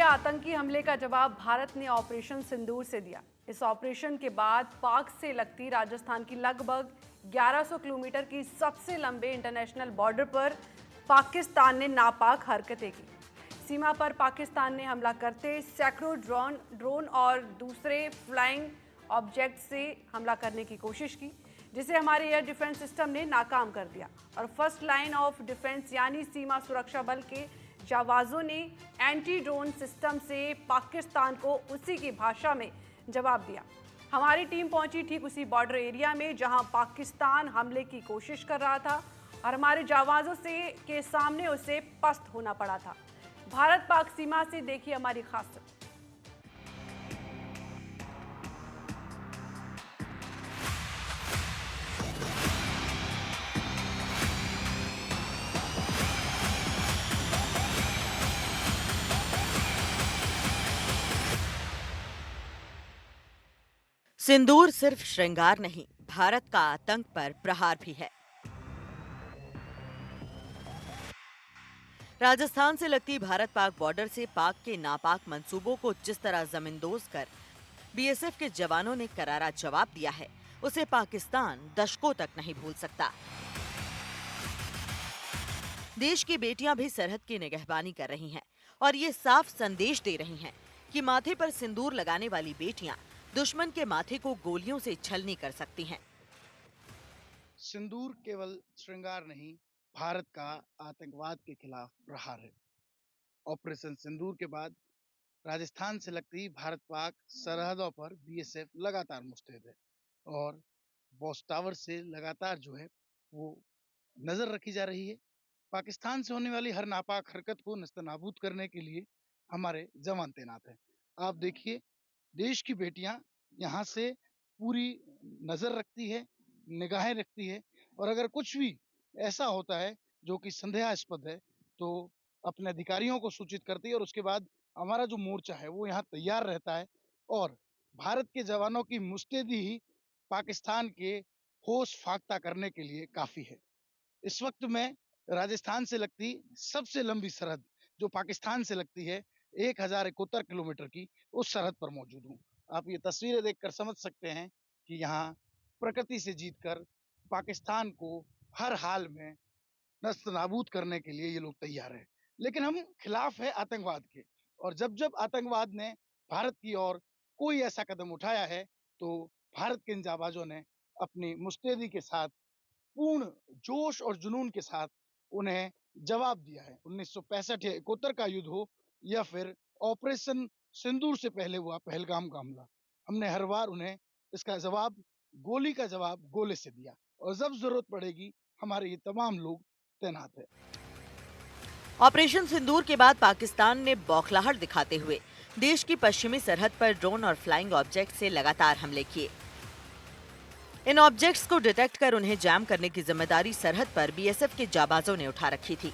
आतंकी हमले का जवाब भारत ने ऑपरेशन सिंदूर से दिया। इस ऑपरेशन के बाद पाक से लगती राजस्थान की लगभग 1100 किलोमीटर की सबसे लंबे इंटरनेशनल बॉर्डर पर पाकिस्तान ने नापाक हरकतें की। सीमा पर पाकिस्तान ने हमला करते सैकड़ों ड्रोन और दूसरे फ्लाइंग ऑब्जेक्ट से हमला करने की कोशिश की, जिसे हमारे एयर डिफेंस सिस्टम ने नाकाम कर दिया। और फर्स्ट लाइन ऑफ डिफेंस यानी सीमा सुरक्षा बल के जावाजों ने एंटी ड्रोन सिस्टम से पाकिस्तान को उसी की भाषा में जवाब दिया। हमारी टीम पहुंची ठीक उसी बॉर्डर एरिया में जहां पाकिस्तान हमले की कोशिश कर रहा था और हमारे जावाजों से के सामने उसे पस्त होना पड़ा था। भारत पाक सीमा से देखिए हमारी खासियत। सिंदूर सिर्फ श्रृंगार नहीं, भारत का आतंक पर प्रहार भी है। राजस्थान से लगती भारत पाक बॉर्डर से पाक के नापाक मंसूबों को जिस तरह जमींदोज कर बीएसएफ के जवानों ने करारा जवाब दिया है, उसे पाकिस्तान दशकों तक नहीं भूल सकता। देश की बेटियां भी सरहद की निगहबानी कर रही हैं और ये साफ संदेश दे रही हैं कि माथे पर सिंदूर लगाने वाली बेटियां दुश्मन के माथे को गोलियों से छलनी कर सकती हैं। सिंदूर केवल श्रृंगार नहीं, भारत का आतंकवाद के खिलाफ प्रहार है। ऑपरेशन सिंदूर के बाद राजस्थान से लगती भारत पाक सरहदों पर बीएसएफ लगातार मुस्तैद है और बॉस टावर से लगातार जो है वो नजर रखी जा रही है। पाकिस्तान से होने वाली हर नापाक हरकत को नस्तनाबूद करने के लिए हमारे जवान तैनात हैं। आप देखिए, देश की बेटियां यहाँ से पूरी नजर रखती है, निगाहें रखती है और अगर कुछ भी ऐसा होता है जो कि संदेहास्पद है तो अपने अधिकारियों को सूचित करती है और उसके बाद हमारा जो मोर्चा है वो यहाँ तैयार रहता है और भारत के जवानों की मुस्तैदी ही पाकिस्तान के होश फाख्ता करने के लिए काफी है। इस वक्त मैं राजस्थान से लगती सबसे लंबी सरहद जो पाकिस्तान से लगती है 1071 किलोमीटर की, उस सरहद पर मौजूद हूँ। आप ये तस्वीरें देखकर समझ सकते हैं कि यहाँ प्रकृति से जीतकर पाकिस्तान को हर हाल में नस्त नाबूद करने के लिए ये लोग तैयार हैं। लेकिन हम खिलाफ है आतंकवाद के और जब आतंकवाद ने भारत की ओर कोई ऐसा कदम उठाया है तो भारत के इन जाबाजों ने अपनी मुस्तैदी के साथ, पूर्ण जोश और जुनून के साथ उन्हें जवाब दिया है। 1965 या 71 का युद्ध हो या फिर ऑपरेशन सिंदूर से पहले हुआ पहलगाम का हमला, हमने हर बार उन्हें इसका जवाब, गोली का जवाब गोले से दिया और जब जरूरत पड़ेगी हमारे ये तमाम लोग तैनात है। ऑपरेशन सिंदूर के बाद पाकिस्तान ने बौखलाहट दिखाते हुए देश की पश्चिमी सरहद पर ड्रोन और फ्लाइंग ऑब्जेक्ट से लगातार हमले किए। इन ऑब्जेक्ट्स को डिटेक्ट कर उन्हें जैम करने की जिम्मेदारी सरहद पर बीएसएफ के जाबाजों ने उठा रखी थी।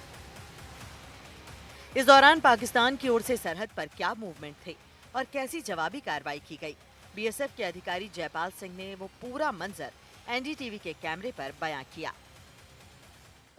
इस दौरान पाकिस्तान की ओर से सरहद पर क्या मूवमेंट थे और कैसी जवाबी कार्रवाई की गई, बीएसएफ के अधिकारी जयपाल सिंह ने वो पूरा मंजर एनडीटीवी के कैमरे पर बयां किया।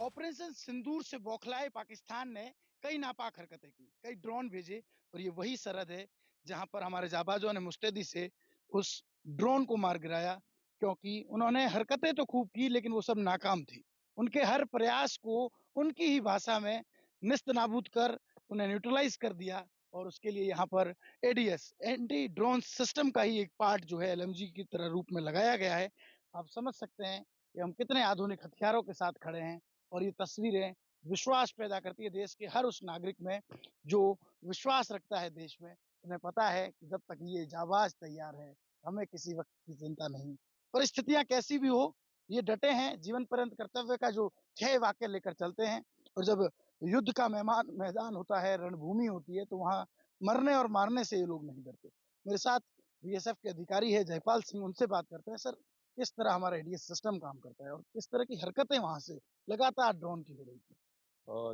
ऑपरेशन सिंदूर से बौखलाए पाकिस्तान ने कई नापाक हरकतें की, कई ड्रोन भेजे और ये वही सरहद है जहां पर हमारे जाबाजों ने मुस्तैदी से उस ड्रोन को मार गिराया, क्योंकि उन्होंने हरकतें तो खूब की लेकिन वो सब नाकाम थी। उनके हर प्रयास को उनकी ही भाषा में निस्त नाबूद कर उन्हें न्यूट्रलाइज कर दिया और उसके लिए यहाँ पर एडीएस, एंटी ड्रोन सिस्टम का ही एक पार्ट जो है एलएमजी की तरह रूप में लगाया गया है। आप समझ सकते हैं कि हम कितने आधुनिक हथियारों के साथ खड़े हैं और ये तस्वीरें विश्वास पैदा करती है देश के हर उस नागरिक में जो विश्वास रखता है देश में। उन्हें पता है कि जब तक ये जाबाज तैयार है हमें किसी वक्त की चिंता नहीं। परिस्थितियां कैसी भी हो, ये डटे हैं, जीवन पर्यंत कर्तव्य का जो ध्येय वाक्य लेकर चलते हैं और जब युद्ध का मैदान मैदान होता है, रणभूमि होती है, तो वहाँ मरने और मारने से ये लोग नहीं डरते। मेरे साथ बीएसएफ के अधिकारी है जयपाल सिंह, उनसे बात करते हैं। सर, किस तरह हमारा एडीएस सिस्टम काम करता है और किस तरह की हरकतें वहाँ से लगातार ड्रोन की हो रही थी?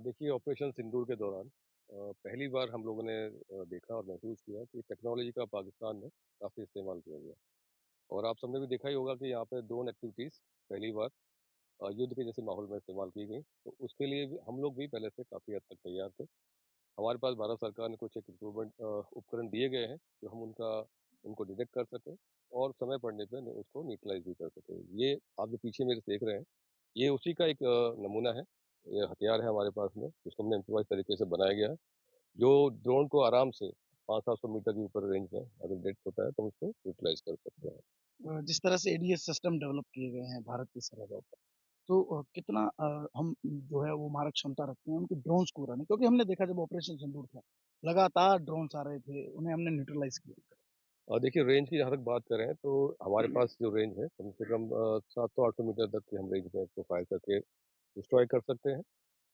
देखिए, ऑपरेशन सिंदूर के दौरान पहली बार हम लोगों ने देखा और महसूस किया कि टेक्नोलॉजी का पाकिस्तान में काफ़ी इस्तेमाल किया गया। और आप सबने भी देखा ही होगा कि यहाँ पे ड्रोन एक्टिविटीज़ पहली बार युद्ध के जैसे माहौल में इस्तेमाल की गई। तो उसके लिए भी हम लोग भी पहले से काफ़ी हद तक तैयार थे। हमारे पास भारत सरकार ने कुछ एक इक्विपमेंट उपकरण दिए गए हैं, जो हम उनको डिटेक्ट कर सकें और समय पड़ने पे उसको न्यूट्रलाइज़ भी कर सकें। ये आप जो पीछे मेरे देख रहे हैं, ये उसी का एक नमूना है। ये हथियार है हमारे पास में, जिसको हमने इम्प्रोवाइज़ तरीके से बनाया गया है, जो ड्रोन को आराम से 500-700 मीटर के ऊपर रेंज में अगर डिटेक्ट होता है, तो हम उसको न्यूट्रलाइज़ कर सकते हैं। जिस तरह से एडीएस सिस्टम डेवलप किए गए हैं भारत की सरहदों पर, तो कितना हम जो है वो मारक क्षमता रखते हैं उनके ड्रोन्स को उड़ाने, क्योंकि हमने देखा जब ऑपरेशन सिंदूर था, लगातार ड्रोन्स आ रहे थे, उन्हें हमने न्यूट्रलाइज़ किया। और देखिए रेंज की जहाँ तक बात करें, तो हमारे पास जो रेंज है, कम से कम 700-800 मीटर तक की हम रेंज में इसको फायर करके डिस्ट्रॉय कर सकते हैं।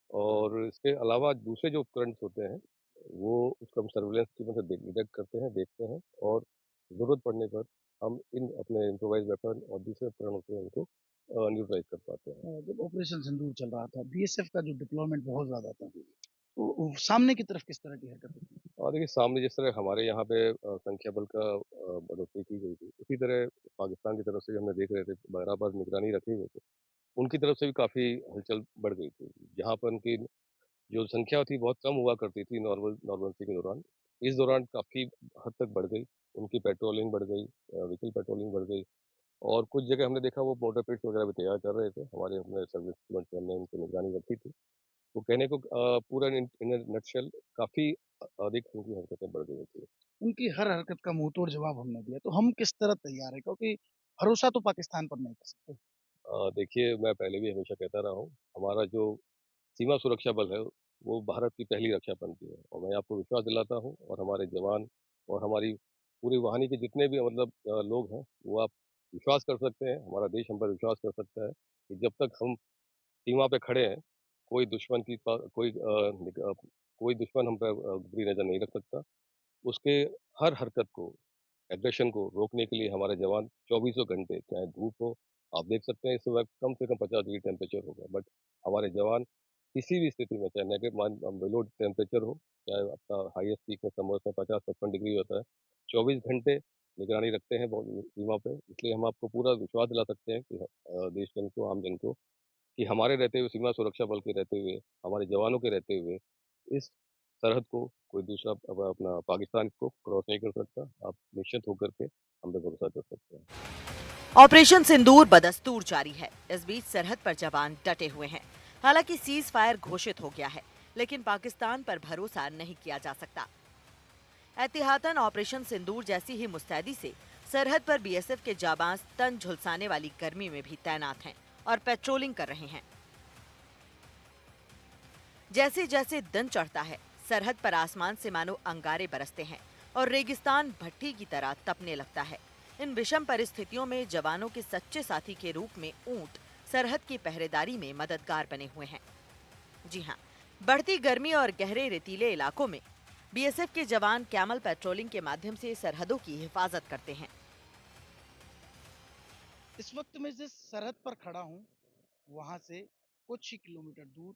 और इसके अलावा दूसरे जो उपकरण होते हैं, वो उसको हम सर्विलेंस की मदद से डिटेक्ट करते हैं, देखते हैं और ज़रूरत पड़ने पर हम इन अपने इम्प्रोवाइज़्ड वेपन और दूसरे उपकरणों से उनको न्यूट्रलाइज़ कर पाते हैं। जब ऑपरेशन सिंदूर चल रहा था, बीएसएफ का जो डिप्लॉयमेंट बहुत ज़्यादा था, तो सामने की तरफ किस तरह की हरकतें थी? और देखिए सामने जिस तरह हमारे यहाँ पे संख्या बल का बढ़ोतरी की गई थी, उसी तरह पाकिस्तान की तरफ से भी हमने देख रहे थे, बराबर निगरानी रखे हुए थे। उनकी तरफ से भी काफ़ी हलचल बढ़ गई थी। जहाँ पर उनकी जो संख्या थी बहुत कम हुआ करती थी नॉर्मलसी के दौरान। इस दौरान काफ़ी हद तक बढ़ गई। उनकी पेट्रोलिंग बढ़ गई, व्हीकल पेट्रोलिंग बढ़ गई और कुछ जगह हमने देखा वो मोटर पिट्स वगैरह भी तैयार कर रहे थे। हमारे अपने सर्विस इंस्ट्रूमेंट से हमने उनकी निगरानी रखी थी। तो कहने को पूरा इन अ नटशेल काफ़ी अधिक उनकी हरकतें बढ़ गई थी। उनकी हर हरकत का मुँहतोड़ जवाब हमने दिया, तो हम किस तरह तैयार हैं? क्योंकि भरोसा तो पाकिस्तान पर नहीं कर सकते। देखिए मैं पहले भी हमेशा कहता रहा हूँ, हमारा जो सीमा सुरक्षा बल है, वो भारत की पहली रक्षा पंक्ति है और मैं आपको विश्वास दिलाता हूँ और हमारे जवान और हमारी पूरी वाहिनी के जितने भी मतलब लोग हैं, वो आप विश्वास कर सकते हैं, हमारा देश हम पर विश्वास कर सकता है कि जब तक हम सीमा पे खड़े हैं, कोई दुश्मन की कोई दुश्मन हम पे बुरी नज़र नहीं रख सकता। उसके हर हरकत को, एग्रेशन को रोकने के लिए हमारे जवान चौबीसों घंटे, चाहे धूप हो, आप देख सकते हैं इस वक़्त कम से कम 50 डिग्री टेम्परेचर होगा, बट हमारे जवान किसी भी स्थिति में, चाहे बिलो टेम्परेचर हो, चाहे आपका हाईएस्ट पीक में समर्स में 50-55 डिग्री होता है, 24 घंटे निगरानी रखते हैं सीमा पे। इसलिए हम आपको पूरा विश्वास दिला सकते हैं कि देशजन को, आम जन को कि हमारे रहते हुए, सीमा सुरक्षा बल के रहते हुए, हमारे जवानों के रहते हुए, इस सरहद को कोई दूसरा अपना पाकिस्तान इसको क्रॉस नहीं कर सकता। आप निश्चिंत होकर के हम पे भरोसा कर सकते हैं। ऑपरेशन सिंदूर बदस्तूर जारी है। इस बीच सरहद पर जवान डटे हुए हैं। हालांकि सीज फायर घोषित हो गया है, लेकिन पाकिस्तान पर भरोसा नहीं किया जा सकता। एहतियातन ऑपरेशन सिंदूर जैसी ही मुस्तैदी से सरहद पर बीएसएफ के जाबाज तन झुलसाने वाली गर्मी में भी तैनात हैं और पेट्रोलिंग कर रहे हैं। जैसे जैसे दिन चढ़ता है, सरहद पर आसमान से मानो अंगारे बरसते हैं और रेगिस्तान भट्टी की तरह तपने लगता है। इन विषम परिस्थितियों में जवानों के सच्चे साथी के रूप में ऊंट सरहद की पहरेदारी में मददगार बने हुए हैं। जी हाँ, बढ़ती गर्मी और गहरे रेतीले इलाकों में बीएसएफ के जवान कैमल पेट्रोलिंग के माध्यम से सरहदों की हिफाजत करते हैं। इस वक्त मैं जिस सरहद पर खड़ा हूँ, वहाँ से कुछ ही किलोमीटर दूर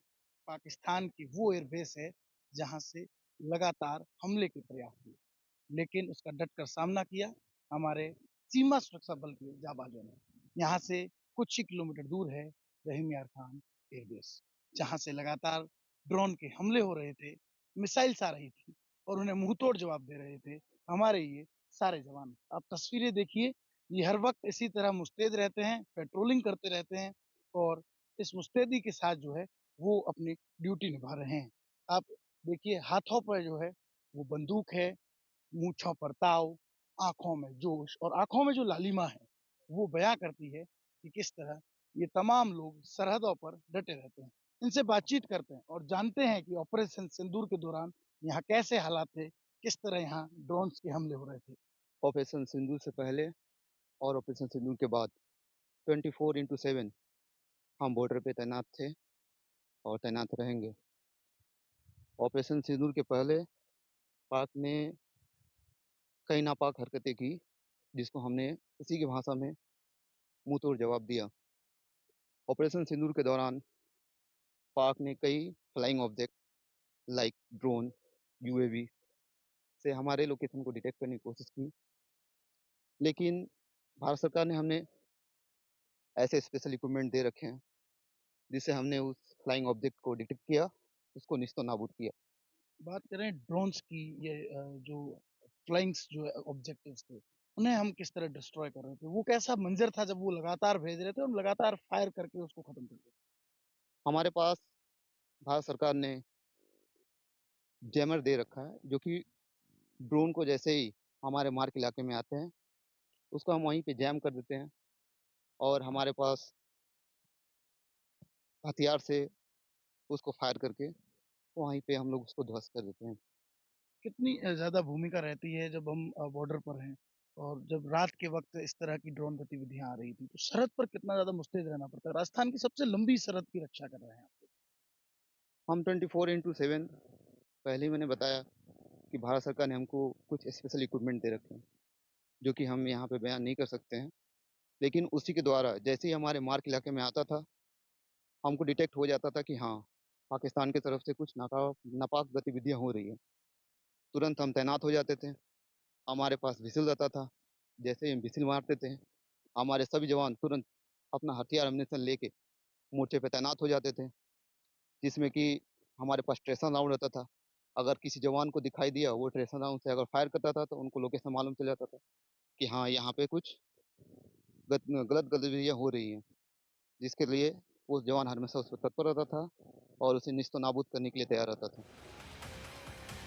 पाकिस्तान की वो एयरबेस है, जहाँ से लगातार हमले के प्रयास हुए। लेकिन उसका डटकर सामना किया हमारे सीमा सुरक्षा बल के जाबाजों ने। यहाँ से कुछ ही किलोमीटर दूर है रहीम यार खान एयरबेस, जहाँ से लगातार ड्रोन के हमले हो रहे थे, मिसाइल्स आ रही थी और उन्हें मुंहतोड़ जवाब दे रहे थे हमारे ये सारे जवान। आप तस्वीरें देखिए, ये हर वक्त इसी तरह मुस्तैद रहते हैं, पेट्रोलिंग करते रहते हैं और इस मुस्तैदी के साथ जो है वो अपनी ड्यूटी निभा रहे हैं। आप देखिए हाथों पर जो है वो बंदूक है, मूँछों पर ताव, आँखों में जोश और आँखों में जो लालिमा है, वो बयाँ करती है कि किस तरह ये तमाम लोग सरहदों पर डटे रहते हैं। इनसे बातचीत करते हैं और जानते हैं कि ऑपरेशन सिंदूर के दौरान यहाँ कैसे हालात थे, किस तरह यहाँ ड्रोन्स के हमले हो रहे थे। ऑपरेशन सिंदूर से पहले और ऑपरेशन सिंदूर के बाद 24/7 हम बॉर्डर पे तैनात थे और तैनात रहेंगे। ऑपरेशन सिंदूर के पहले पाक ने कई नापाक हरकतें की, जिसको हमने उसी की भाषा में मुँह तोड़ जवाब दिया। ऑपरेशन सिंदूर के दौरान पाक ने कई flying object like drone, UAV से हमारे लोकेशन को डिटेक्ट करने की कोशिश की, लेकिन भारत सरकार ने हमें ऐसे स्पेशल इक्विपमेंट दे रखे हैं, जिससे हमने उस फ्लाइंग ऑब्जेक्ट को डिटेक्ट किया, उसको निस्तो नाबूद किया। बात करें ड्रोन्स की, ये जो फ्लाइंग्स जो ऑब्जेक्टिव्स थे, उन्हें हम किस तरह डिस्ट्रॉय कर रहे थे? वो कैसा मंजर था जब वो लगातार भेज रहे थे और लगातार फायर करके उसको खत्म कर रहे थे? हमारे पास भारत सरकार ने जैमर दे रखा है, जो कि ड्रोन को जैसे ही हमारे मार्क इलाके में आते हैं, उसको हम वहीं पे जैम कर देते हैं और हमारे पास हथियार से उसको फायर करके वहीं पे हम लोग उसको ध्वस्त कर देते हैं। कितनी ज़्यादा भूमिका रहती है जब हम बॉर्डर पर हैं और जब रात के वक़्त इस तरह की ड्रोन गतिविधियाँ आ रही थी, तो सरहद पर कितना ज़्यादा मुस्तैद रहना पड़ता है? राजस्थान की सबसे लंबी सरहद की रक्षा कर रहे हैं आप। हम 24/7 पहले ही मैंने बताया कि भारत सरकार ने हमको कुछ स्पेशल इक्विपमेंट दे रखे हैं, जो कि हम यहाँ पे बयान नहीं कर सकते हैं। लेकिन उसी के द्वारा जैसे ही हमारे मार्क इलाके में आता था, हमको डिटेक्ट हो जाता था कि हाँ, पाकिस्तान की तरफ से कुछ नापाक गतिविधियाँ हो रही हैं। तुरंत हम तैनात हो जाते थे, हमारे पास व्हिसिल रहता था। जैसे ही हम व्हिसिल मारते थे, हमारे सभी जवान तुरंत अपना हथियार एम्युनिशन लेके मोर्चे पे तैनात हो जाते थे, जिसमें कि हमारे पास ट्रेशन राउंड रहता था। अगर किसी जवान को दिखाई दिया, वो ट्रेशन राउंड से अगर फायर करता था, तो उनको लोकेशन मालूम चल जाता था कि हाँ, यहाँ पे कुछ गलत गतिविधियाँ हो रही हैं, जिसके लिए वो जवान हमेशा उस पर तत्पर रहता था और उसे निस्तो-नाबूद करने के लिए तैयार रहता था।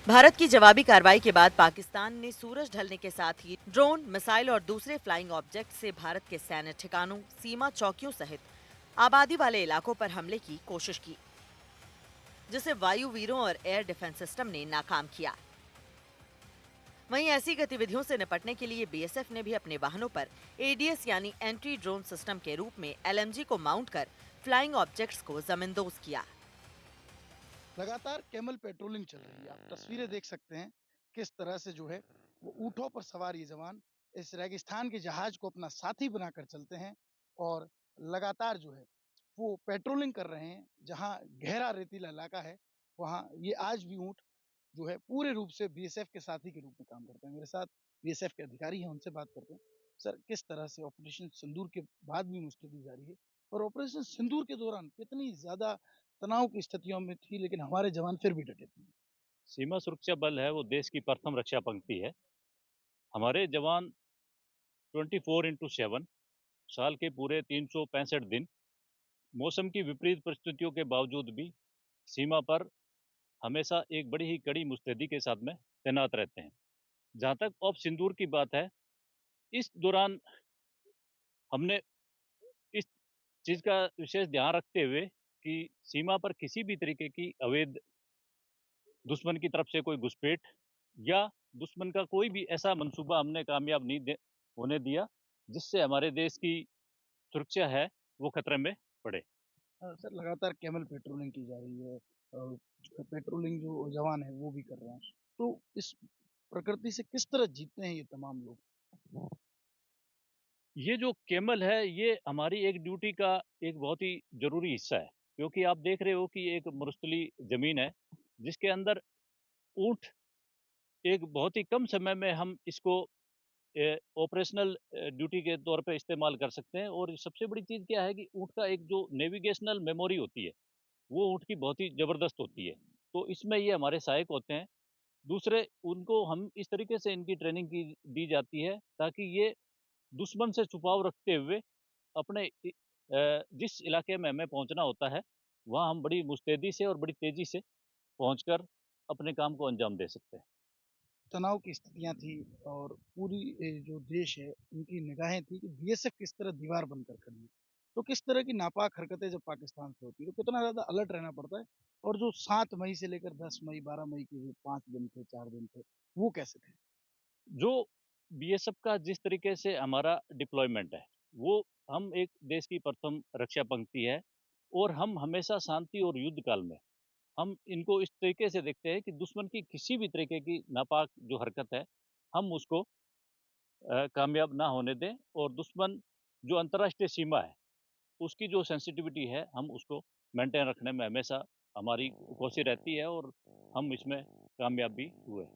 भारत की जवाबी कार्रवाई के बाद पाकिस्तान ने सूरज ढलने के साथ ही ड्रोन, मिसाइल और दूसरे फ्लाइंग ऑब्जेक्ट से भारत के सैन्य ठिकानों, सीमा चौकियों सहित आबादी वाले इलाकों पर हमले की कोशिश की, जिसे वायु वीरों और एयर डिफेंस सिस्टम ने नाकाम किया। वहीं ऐसी गतिविधियों से निपटने के लिए बीएसएफ ने भी अपने वाहनों पर एडीएस यानी एंटी ड्रोन सिस्टम के रूप में एलएमजी को माउंट कर फ्लाइंग ऑब्जेक्ट्स को जमींदोज किया। लगातार कैमल पेट्रोलिंग चल रही है। आप तस्वीरें देख सकते हैं किस तरह से जो है वो ऊँटों पर सवार ये जवान इस रेगिस्तान के जहाज को अपना साथी बनाकर चलते हैं और लगातार जो है वो पेट्रोलिंग कर रहे हैं। जहाँ गहरा रेतीला इलाका है, वहाँ ये आज भी ऊँट जो है पूरे रूप से बीएसएफ के साथी के रूप में काम करते हैं। मेरे साथ बीएसएफ के अधिकारी हैं, उनसे बात करते हैं। सर, किस तरह से ऑपरेशन सिंदूर के बाद भी मुस्तैदी जारी है और ऑपरेशन सिंदूर के दौरान कितनी ज़्यादा तनाव की स्थितियों में थी, लेकिन हमारे जवान फिर भी डटे थे? सीमा सुरक्षा बल है वो देश की प्रथम रक्षा पंक्ति है। हमारे जवान 24/7 साल के पूरे 365 दिन मौसम की विपरीत परिस्थितियों के बावजूद भी सीमा पर हमेशा एक बड़ी ही कड़ी मुस्तैदी के साथ में तैनात रहते हैं। जहाँ तक ऑप सिंदूर की बात है, इस दौरान हमने इस चीज़ का विशेष ध्यान रखते हुए कि सीमा पर किसी भी तरीके की अवैध दुश्मन की तरफ से कोई घुसपैठ या दुश्मन का कोई भी ऐसा मंसूबा हमने कामयाब नहीं होने दिया, जिससे हमारे देश की सुरक्षा है वो खतरे में पड़े। सर, लगातार कैमल पेट्रोलिंग की जा रही है। पेट्रोलिंग जो जवान है वो भी कर रहे हैं। तो इस प्रकृति से किस तरह जीतते हैं ये तमाम लोग? ये जो कैमल है ये हमारी एक ड्यूटी का एक बहुत ही ज़रूरी हिस्सा है, क्योंकि आप देख रहे हो कि ये एक मरुस्थलीय ज़मीन है, जिसके अंदर ऊँट एक बहुत ही कम समय में हम इसको ऑपरेशनल ड्यूटी के तौर पे इस्तेमाल कर सकते हैं। और सबसे बड़ी चीज़ क्या है कि ऊँट का एक जो नेविगेशनल मेमोरी होती है, वो ऊँट की बहुत ही ज़बरदस्त होती है। तो इसमें ये हमारे सहायक होते हैं। दूसरे, उनको हम इस तरीके से इनकी ट्रेनिंग की दी जाती है ताकि ये दुश्मन से छुपाव रखते हुए अपने जिस इलाके में हमें पहुंचना होता है, वहाँ हम बड़ी मुस्तैदी से और बड़ी तेज़ी से पहुंचकर अपने काम को अंजाम दे सकते हैं। तनाव की स्थितियाँ थी और पूरी जो देश है उनकी निगाहें थी कि बीएसएफ किस तरह दीवार बनकर खड़ी है। तो किस तरह की नापाक हरकतें जब पाकिस्तान से होती है, तो कितना ज़्यादा अलर्ट रहना पड़ता है? और जो 7 मई से लेकर 10 मई, 12 मई के जो 5 दिन थे, 4 दिन थे, वो कैसे थे? जो बीएसएफ का जिस तरीके से हमारा डिप्लॉयमेंट है, वो हम एक देश की प्रथम रक्षा पंक्ति है और हम हमेशा शांति और युद्ध काल में हम इनको इस तरीके से देखते हैं कि दुश्मन की किसी भी तरीके की नापाक जो हरकत है, हम उसको कामयाब ना होने दें। और दुश्मन जो अंतर्राष्ट्रीय सीमा है, उसकी जो सेंसिटिविटी है, हम उसको मेंटेन रखने में हमेशा हमारी कोशिश रहती है और हम इसमें कामयाब भी हुए हैं।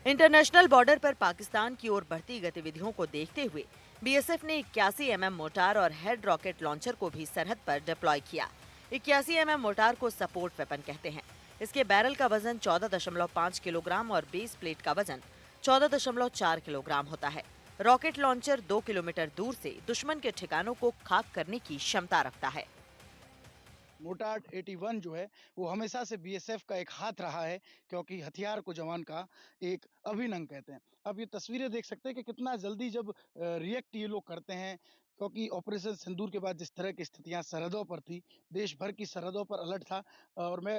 इंटरनेशनल बॉर्डर पर पाकिस्तान की ओर बढ़ती गतिविधियों को देखते हुए बीएसएफ ने 81 mm मोर्टार और हेड रॉकेट लॉन्चर को भी सरहद पर डिप्लॉय किया। 81 mm मोर्टार को सपोर्ट वेपन कहते हैं। इसके बैरल का वजन 14.5 किलोग्राम और बेस प्लेट का वजन 14.4 किलोग्राम होता है। रॉकेट लॉन्चर 2 किलोमीटर दूर से दुश्मन के ठिकानों को खाक करने की क्षमता रखता है। मोटार्ड 81 जो है वो हमेशा से बीएसएफ का एक हाथ रहा है, क्योंकि हथियार को जवान का एक अभिन्न अंग कहते हैं। अब ये तस्वीरें देख सकते हैं कि कितना जल्दी जब रिएक्ट ये लोग करते हैं, क्योंकि ऑपरेशन सिंदूर के बाद जिस तरह की स्थितियां सरहदों पर थी, देश भर की सरहदों पर अलर्ट था। और मैं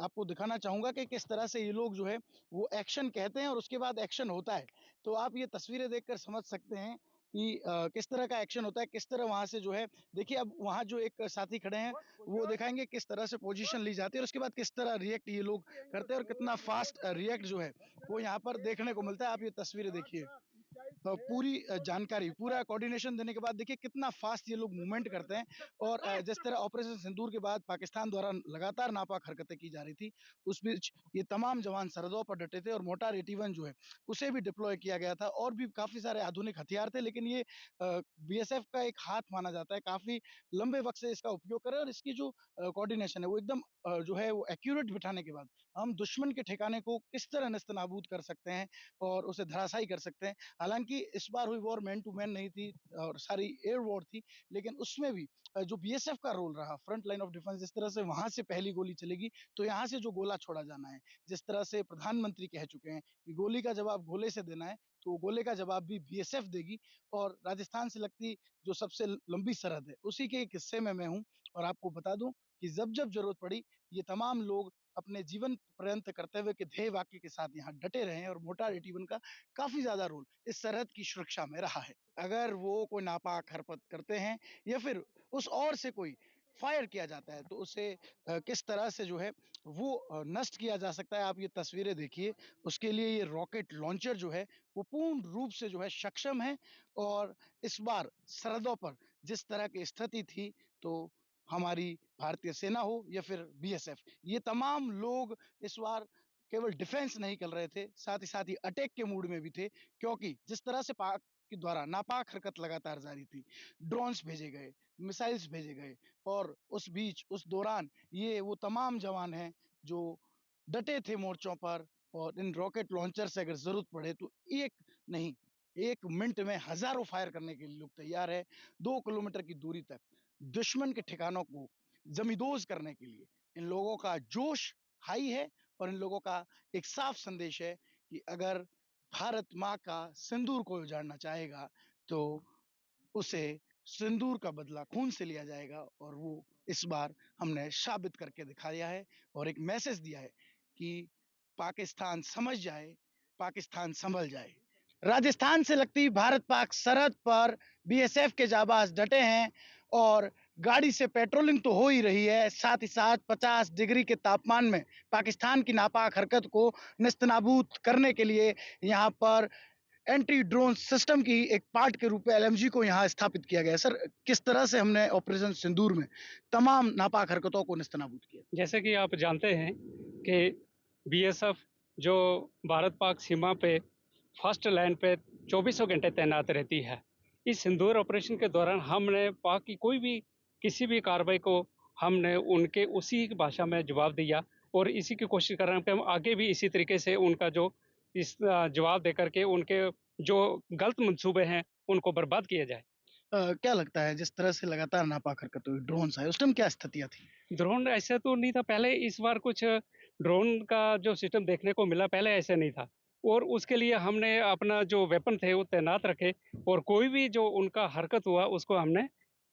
आपको दिखाना चाहूंगा कि किस तरह से ये लोग जो है वो एक्शन कहते हैं और उसके बाद एक्शन होता है। तो आप ये तस्वीरें देखकर समझ सकते हैं कि किस तरह का एक्शन होता है, किस तरह वहां से जो है, देखिए अब वहां जो एक साथी खड़े हैं वो दिखाएंगे किस तरह से पोजीशन ली जाती है और उसके बाद किस तरह रिएक्ट ये लोग करते हैं और कितना फास्ट रिएक्ट जो है वो यहाँ पर देखने को मिलता है। आप ये तस्वीरें देखिए, पूरी जानकारी, पूरा कोऑर्डिनेशन देने के बाद देखिए कितना फास्ट ये लोग मूवमेंट करते हैं। और जिस तरह ऑपरेशन सिंदूर के बाद पाकिस्तान द्वारा लगातार नापाक हरकतें की जा रही थी, उस बीच ये तमाम जवान सरहदों पर डटे थे और मोटार 81 जो है उसे भी डिप्लॉय किया गया था और भी काफी सारे आधुनिक हथियार थे। लेकिन ये बीएसएफ का एक हाथ माना जाता है, काफी लंबे वक्त से इसका उपयोग करे और इसकी जो कोऑर्डिनेशन है वो एकदम जो है वो एक्यूरेट बिठाने के बाद हम दुश्मन के ठिकाने को किस तरह नेस्तनाबूद कर सकते हैं और उसे धराशायी कर सकते हैं। हालांकि इस बार हुई वॉर मैन टू मैन नहीं थी और सारी एयर वॉर थी, लेकिन उसमें भी जो बीएसएफ का रोल रहा, फ्रंट लाइन ऑफ डिफेंस, जिस तरह से वहां से पहली गोली चलेगी तो यहाँ से जो गोला छोड़ा जाना है, जिस तरह से प्रधानमंत्री कह चुके हैं कि गोली का जवाब गोले से देना है, तो गोले का जवाब भी बीएसएफ देगी। और राजस्थान से लगती जो सबसे लंबी सरहद है उसी के एक हिस्से में मैं हूँ और आपको बता दूं कि जब जब जरूरत पड़ी ये तमाम लोग अपने जीवन पर्यंत कर्तव्य के ध्येय वाक्य के साथ यहाँ डटे रहे हैं और मोटार 81 का काफी ज्यादा रोल इस सरहद की सुरक्षा में रहा है। अगर वो कोई नापाक हरकत करते हैं या फिर उस ओर से कोई फायर किया जाता है तो उसे किस तरह से जो है वो नष्ट किया जा सकता है, आप ये तस्वीरें देखिए। उसके लिए ये रॉकेट लॉन्चर जो है वो पूर्ण रूप से जो है सक्षम है। और इस बार सरहदों पर जिस तरह की स्थिति थी, तो हमारी भारतीय सेना हो या फिर बीएसएफ, ये तमाम लोग इस बार केवल डिफेंस नहीं कर रहे थे, साथ ही अटैक के मूड में भी थे। क्योंकि जिस तरह से पाक के द्वारा नापाक हरकत लगातार जारी थी, ड्रोन्स भेजे गए, मिसाइल्स भेजे गए और उस बीच उस दौरान ये वो तमाम जवान हैं जो डटे थे मोर्चों पर। और इन रॉकेट लॉन्चर से अगर जरूरत पड़े तो एक नहीं, 1 मिनट में हजारों फायर करने के लिए लोग तैयार है। 2 किलोमीटर की दूरी तक दुश्मन के ठिकानों को जमींदोज करने के लिए इन लोगों का जोश हाई है। और इन लोगों का एक साफ संदेश है कि अगर भारत माँ का सिंदूर को उजाड़ना चाहेगा तो उसे सिंदूर का बदला खून से लिया जाएगा। और वो इस बार हमने साबित करके दिखाया है और एक मैसेज दिया है कि पाकिस्तान समझ जाए, पाकिस्तान संभल जाए। राजस्थान से लगती भारत पाक सरहद पर बीएसएफ के जाबाज डटे हैं और गाड़ी से पेट्रोलिंग तो हो ही रही है, साथ ही साथ 50 डिग्री के तापमान में पाकिस्तान की नापाक हरकत को नेस्तनाबूद करने के लिए यहाँ पर एंटी ड्रोन सिस्टम की एक पार्ट के रूप में एलएमजी को यहाँ स्थापित किया गया है। सर, किस तरह से हमने ऑपरेशन सिंदूर में तमाम नापाक हरकतों को नेस्तनाबूद किया? जैसे कि आप जानते हैं कि बीएसएफ जो भारत पाक सीमा पे फर्स्ट लाइन पे 24 घंटे तैनात रहती है। इस सिंदूर ऑपरेशन के दौरान हमने पाक की कोई भी किसी भी कार्रवाई को हमने उनके उसी भाषा में जवाब दिया और इसी की कोशिश कर रहे हैं कि हम आगे भी इसी तरीके से उनका जो इस जवाब देकर के उनके जो गलत मंसूबे हैं उनको बर्बाद किया जाए। क्या लगता है जिस तरह से लगातार नापाक हरकत हुई, ड्रोन आए, उस टाइम क्या स्थितियां थी? ड्रोन ऐसा तो नहीं था पहले, इस बार कुछ ड्रोन का जो सिस्टम देखने को मिला, पहले ऐसे नहीं था और उसके लिए हमने अपना जो वेपन थे वो तैनात रखे और कोई भी जो उनका हरकत हुआ उसको हमने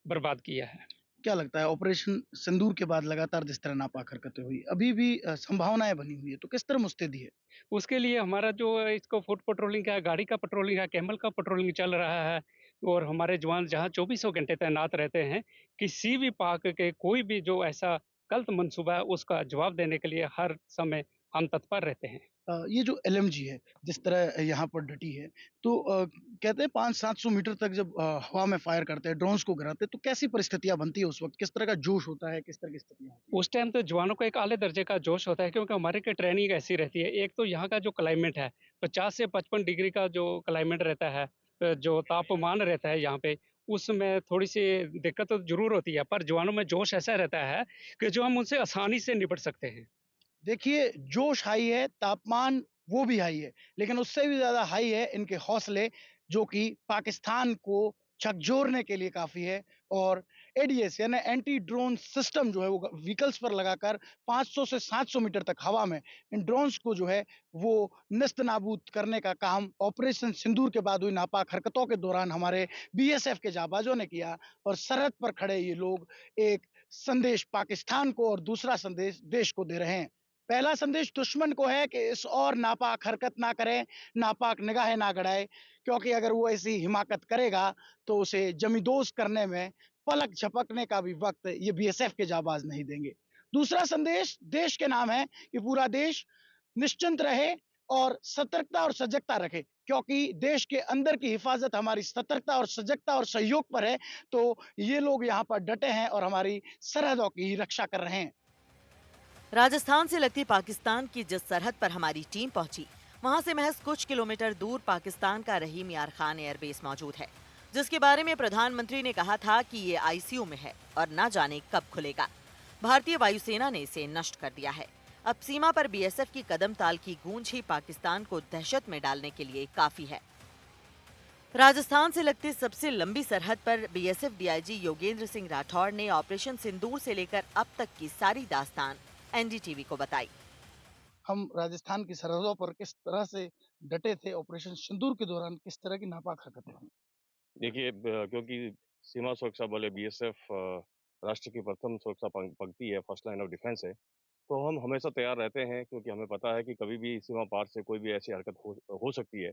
बर्बाद किया है। क्या लगता है ऑपरेशन सिंदूर के बाद लगातार जिस तरह नापाक हरकतें हुई, अभी भी संभावनाएं बनी हुई है, तो किस तरह मुस्तैदी है? उसके लिए हमारा जो इसको फुट पेट्रोलिंग का है, गाड़ी का पेट्रोलिंग है, कैमल का पेट्रोलिंग चल रहा है और हमारे जवान जहाँ 24 घंटे तैनात रहते हैं, किसी भी पाक के कोई भी जो ऐसा गलत मंसूबा है उसका जवाब देने के लिए हर समय हम तत्पर रहते हैं। ये जो एलएमजी है जिस तरह यहाँ पर डटी है, तो कहते हैं 500-700 मीटर तक जब हवा में फायर करते हैं, ड्रोन्स को गिराते हैं, तो कैसी परिस्थितियां बनती है उस वक्त, किस तरह का जोश होता है, किस तरह की स्थितियां होती उस टाइम तो जवानों को एक आले दर्जे का जोश होता है क्योंकि हमारे की ट्रेनिंग ऐसी रहती है। एक तो यहाँ का जो क्लाइमेट है 50 से 55 डिग्री का जो क्लाइमेट रहता है, जो तापमान रहता है यहाँ पे, उसमें थोड़ी सी दिक्कत तो जरूर होती है पर जवानों में जोश ऐसा रहता है कि जो हम उनसे आसानी से निपट सकते हैं। देखिए, जोश हाई है, तापमान वो भी हाई है, लेकिन उससे भी ज़्यादा हाई है इनके हौसले, जो कि पाकिस्तान को झकझोरने के लिए काफ़ी है। और एडीएस यानी एंटी ड्रोन सिस्टम जो है वो व्हीकल्स पर लगाकर 500 से 700 मीटर तक हवा में इन ड्रोन्स को जो है वो नेस्तनाबूद करने का काम ऑपरेशन सिंदूर के बाद हुई नापाक हरकतों के दौरान हमारे बीएसएफ के जाबाजों ने किया। और सरहद पर खड़े ये लोग एक संदेश पाकिस्तान को और दूसरा संदेश देश को दे रहे हैं। पहला संदेश दुश्मन को है कि इस और नापाक हरकत ना करें, नापाक निगाहें ना गड़ाए, क्योंकि अगर वो ऐसी हिमाकत करेगा तो उसे जमींदोज करने में पलक झपकने का भी वक्त ये बीएसएफ के जाबाज नहीं देंगे। दूसरा संदेश देश के नाम है कि पूरा देश निश्चिंत रहे और सतर्कता और सजगता रखे, क्योंकि देश के अंदर की हिफाजत हमारी सतर्कता और सजगता और सहयोग पर है। तो ये लोग यहाँ पर डटे हैं और हमारी सरहदों की रक्षा कर रहे हैं। राजस्थान से लगती पाकिस्तान की जिस सरहद पर हमारी टीम पहुंची, वहां से महज कुछ किलोमीटर दूर पाकिस्तान का रहीम यार खान एयरबेस मौजूद है, जिसके बारे में प्रधानमंत्री ने कहा था कि ये आईसीयू में है और न जाने कब खुलेगा। भारतीय वायुसेना ने इसे नष्ट कर दिया है। अब सीमा पर बीएसएफ की कदम ताल की गूंज ही पाकिस्तान को दहशत में डालने के लिए काफी है। राजस्थान से लगती सबसे लंबी सरहद पर बीएसएफ डीआईजी योगेंद्र सिंह राठौड़ ने ऑपरेशन सिंदूर से लेकर अब तक की सारी दास्तान एनडीटीवी को बताई। हम राजस्थान की सरहदों पर किस तरह से डटे थे, ऑपरेशन सिंदूर के दौरान किस तरह की नापाक हरकतें हुई। देखिए, क्योंकि सीमा सुरक्षा बल बीएसएफ राष्ट्र की प्रथम सुरक्षा पंक्ति है, फर्स्ट लाइन ऑफ डिफेंस है। तो हम हमेशा तैयार रहते हैं, क्योंकि हमें पता है कि कभी भी सीमा पार से कोई भी ऐसी हरकत हो सकती है।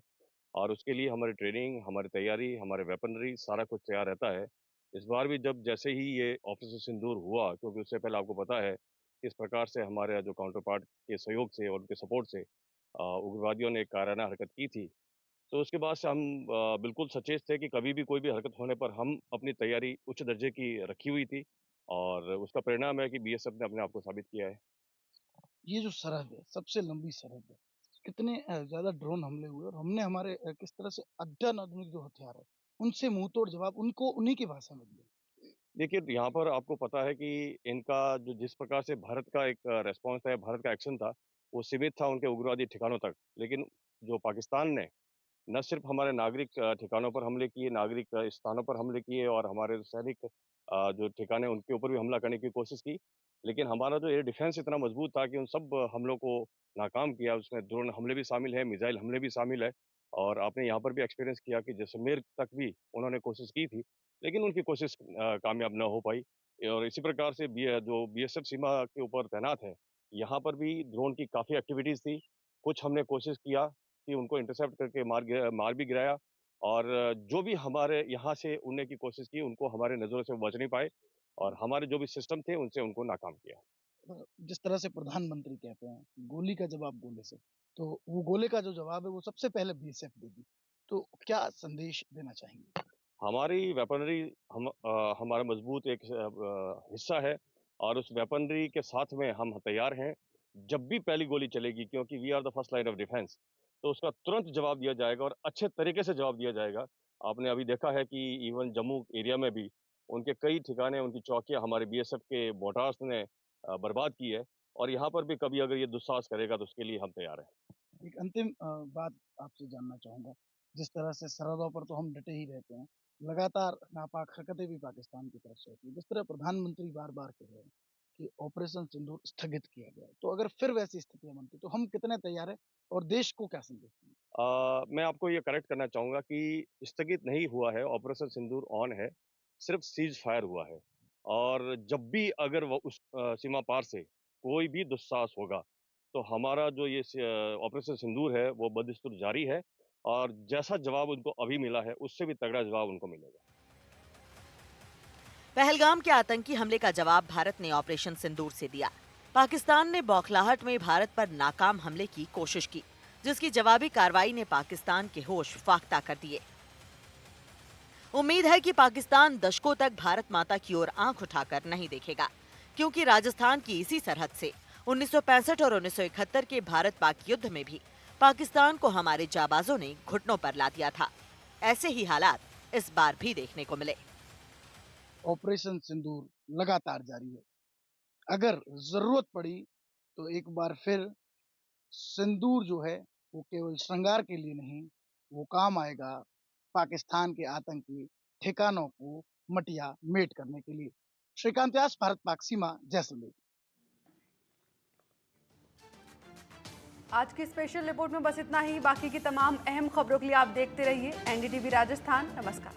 और उसके लिए हमारी ट्रेनिंग, हमारी तैयारी, हमारे वेपनरी सारा कुछ तैयार रहता है। इस बार भी जब जैसे ही ये ऑपरेशन सिंदूर हुआ, क्योंकि उससे पहले आपको पता है किस प्रकार से हमारे जो काउंटर पार्ट के सहयोग से और उनके सपोर्ट से उग्रवादियों ने एक कायराना हरकत की थी। तो उसके बाद से हम बिल्कुल सचेत थे कि कभी भी कोई भी हरकत होने पर हम अपनी तैयारी उच्च दर्जे की रखी हुई थी, और उसका परिणाम है कि बीएसएफ ने अपने आप को साबित किया है। ये जो सरहद है, सबसे लंबी सरहद है, कितने ज़्यादा ड्रोन हमले हुए और हमने हमारे किस तरह से अत्याधुनिक जो हथियार है, उनसे मुँहतोड़ जवाब उनको उन्हीं की भाषा में दिया। देखिए, यहाँ पर आपको पता है कि इनका जो जिस प्रकार से भारत का एक रिस्पॉन्स था, भारत का एक्शन था, वो सीमित था उनके उग्रवादी ठिकानों तक। लेकिन जो पाकिस्तान ने न सिर्फ हमारे नागरिक ठिकानों पर हमले किए, नागरिक स्थानों पर हमले किए, और हमारे सैनिक जो ठिकाने उनके ऊपर भी हमला करने की कोशिश की। लेकिन हमारा जो एयर डिफेंस इतना मजबूत था कि उन सब हमलों को नाकाम किया। उसमें ड्रोन हमले भी शामिल है, मिसाइल हमले भी शामिल है। और आपने यहाँ पर भी एक्सपीरियंस किया कि जैसलमेर तक भी उन्होंने कोशिश की थी, लेकिन उनकी कोशिश कामयाब न हो पाई। और इसी प्रकार से जो बीएसएफ सीमा के ऊपर तैनात है, यहाँ पर भी ड्रोन की काफ़ी एक्टिविटीज़ थी। कुछ हमने कोशिश किया कि उनको इंटरसेप्ट करके मार भी गिराया, और जो भी हमारे यहाँ से उड़ने की कोशिश की, उनको हमारे नज़रों से बच नहीं पाए, और हमारे जो भी सिस्टम थे, उनसे उनको नाकाम किया। जिस तरह से प्रधानमंत्री कहते हैं, गोली का जवाब गोले से, तो वो गोले का जो जवाब है वो सबसे पहले बीएसएफ देगी। तो क्या संदेश देना चाहेंगे? हमारी वेपनरी हमारा मजबूत एक हिस्सा है, और उस वेपनरी के साथ में हम तैयार हैं। जब भी पहली गोली चलेगी, क्योंकि we are the first line of defence, तो उसका तुरंत जवाब दिया जाएगा और अच्छे तरीके से जवाब दिया जाएगा। आपने अभी देखा है कि इवन जम्मू एरिया में भी उनके कई ठिकाने, उनकी चौकियां हमारे बीएसएफ के मोर्टार्स ने बर्बाद की है। और यहाँ पर भी कभी अगर ये दुस्साहस करेगा, तो उसके लिए हम तैयार हैं। एक अंतिम बात आपसे जानना चाहूँगा, जिस तरह से सरहदों पर तो हम डटे ही रहते हैं, लगातार नापाक हरकतें भी पाकिस्तान की तरफ से होती हैं। जिस तरह प्रधानमंत्री बार-बार कह रहे हैं कि ऑपरेशन सिंदूर स्थगित किया गया है, तो अगर फिर वैसी स्थितियाँ बनती तो हम कितने तैयार हैं और देश को क्या संदेश देंगे? मैं आपको ये करेक्ट करना चाहूँगा कि स्थगित नहीं हुआ है, ऑपरेशन सिंदूर ऑन है, सिर्फ सीज़ फायर हुआ है। और जब भी अगर वो उस सीमा पार से कोई भी दुस्साहस होगा, तो हमारा जो ये ऑपरेशन सिंदूर है, वो बदस्तूर जारी है, और जैसा जवाब उनको अभी मिला है, उससे भी तगड़ा जवाब उनको मिलेगा। पहलगाम के आतंकी हमले का जवाब भारत ने ऑपरेशन सिंदूर से दिया। पाकिस्तान ने बौखलाहट में भारत पर नाकाम हमले की कोशिश की, जिसकी जवाबी कार्रवाई ने पाकिस्तान के होश फाख्ता कर दिए। उम्मीद है कि पाकिस्तान दशकों तक भारत माता की ओर आंख उठाकर नहीं देखेगा, क्योंकि राजस्थान की इसी सरहद से 1965 और 1971 के भारत पाक युद्ध में भी पाकिस्तान को हमारे जाबाजों ने घुटनों पर ला दिया था। ऐसे ही हालात इस बार भी देखने को मिले। ऑपरेशन सिंदूर लगातार जारी है। अगर ज़रूरत पड़ी तो एक बार फिर सिंदूर जो है वो केवल श्रृंगार के लिए नहीं, वो काम आएगा पाकिस्तान के आतंकी ठिकानों को मटिया मेट करने के लिए। श्रीकांत व्यास, भारत पाक सीमा, जैसलमेर। आज की स्पेशल रिपोर्ट में बस इतना ही। बाकी की तमाम अहम खबरों के लिए आप देखते रहिए एनडीटीवी राजस्थान। नमस्कार।